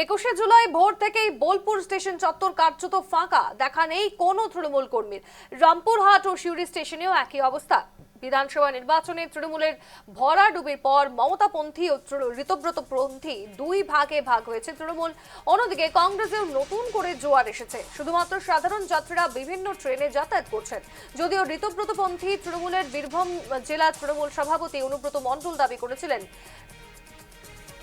21শে জুলাই ভোর থেকেই বোলপুর স্টেশন চত্বর কার্যত ফাঁকা, দেখা নেই কোনো তৃণমূল কর্মীর। রামপুরহাট ও সিউড়ি স্টেশনেও একই অবস্থা। বিধানসভা নির্বাচনে তৃণমূলের ভরাডুবির পর মমতাপন্থী ও ঋতব্রতপন্থী দুই ভাগে ভাগ হয়েছে তৃণমূল। অন্যদিকে কংগ্রেসেও নতুন করে জোয়ার এসেছে। শুধুমাত্র সাধারণ যাত্রীরা বিভিন্ন ট্রেনে যাতায়াত করছেন। যদিও ঋতব্রতপন্থী তৃণমূলের বীরভূম জেলা তৃণমূল সভাপতি অনুব্রত মণ্ডল দাবি করেছিলেন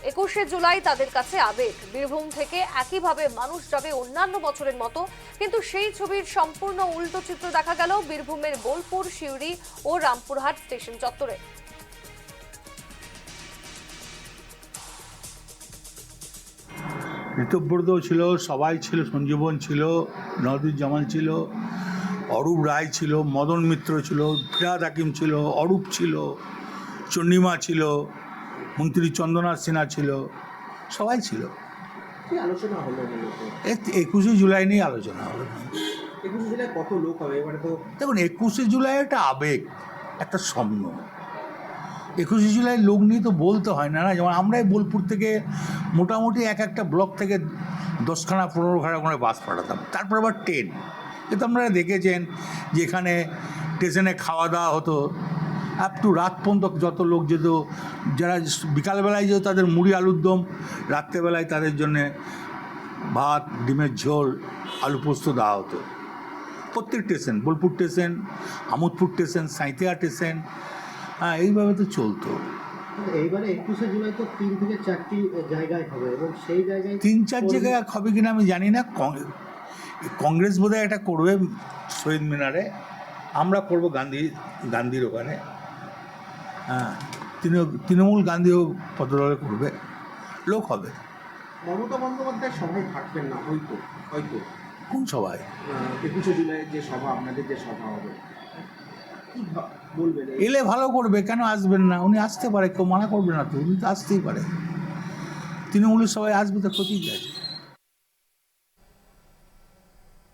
21শে জুলাই তাদের কাছে আবেগ। বীরভূম থেকে একইভাবে মানুষ যাবে অন্যান্য বছরের মতো, কিন্তু সেই ছবির সম্পূর্ণ উল্টো চিত্র দেখা গেল বীরভূমের বোলপুর, সিউড়ি ও রামপুরহাট স্টেশন চত্বরে। ঋতব্রত ছিল, সবাই ছিল, সঞ্জীবন ছিল, নওয়াজুজ্জামান ছিল, অরূপ রায় ছিল, মদন মিত্র ছিল, ফিরহাদ হাকিম ছিল, অরূপ ছিল, চন্ডিমা ছিল, মন্ত্রী চন্দ্রনাথ সিনহা ছিল, সবাই ছিল। কি আলোচনা হলো মূলত? 21শে জুলাই নিয়ে আলোচনা হলো। 21শে জুলাই কত লোক হবে এবারে? তো দেখুন, 21শে জুলাই একটা আবেগ, একটা স্বপ্ন। 21শে জুলাই লোক নিয়ে তো বলতে হয় না, যেমন আমরাই বোলপুর থেকে মোটামুটি একটা ব্লক থেকে 10খানা 15খানা করে বাস পাঠাতাম, তারপর আবার ট্রেন। কিন্তু আপনারা দেখেছেন যে এখানে স্টেশনে খাওয়া দাওয়া হতো, আপ টু রাত পর্যন্ত যত লোক যেত। যারা বিকালবেলায় যেত তাদের মুড়ি আলুর দম, রাত্রেবেলায় তাদের জন্যে ভাত, ডিমের ঝোল, আলু পোস্ত দেওয়া হতো। প্রত্যেক station, Bolpur station, Amodpur station, Sainthia station, এইভাবে তো চলতো। এইবারে 21শে জুলাই তো 3 থেকে 4টি জায়গায় হবে এবং সেই জায়গায় 3-4 জায়গায় হবে কিনা আমি জানি না। কংগ্রেস বোধহয় এটা করবে শহীদ মিনারে, আমরা করব গান্ধীর ওখানে। তৃণমূল গান্ধীও পদদলে করবে, লোক হবে। মমতা বন্দ্যোপাধ্যায় সভায় থাকবেন না হয়তো। কোন সবাই? 21শে জুলাই যে সভা, আপনাদের যে সভা হবে, কি বলবেন? এলে ভালো করবে, কেন আসবেন না? উনি আসতে পারে, কেউ মানা করবে না তো, উনি তো আসতেই পারে। তৃণমূলের সবাই আসবে, তো ক্ষতি কি আছে?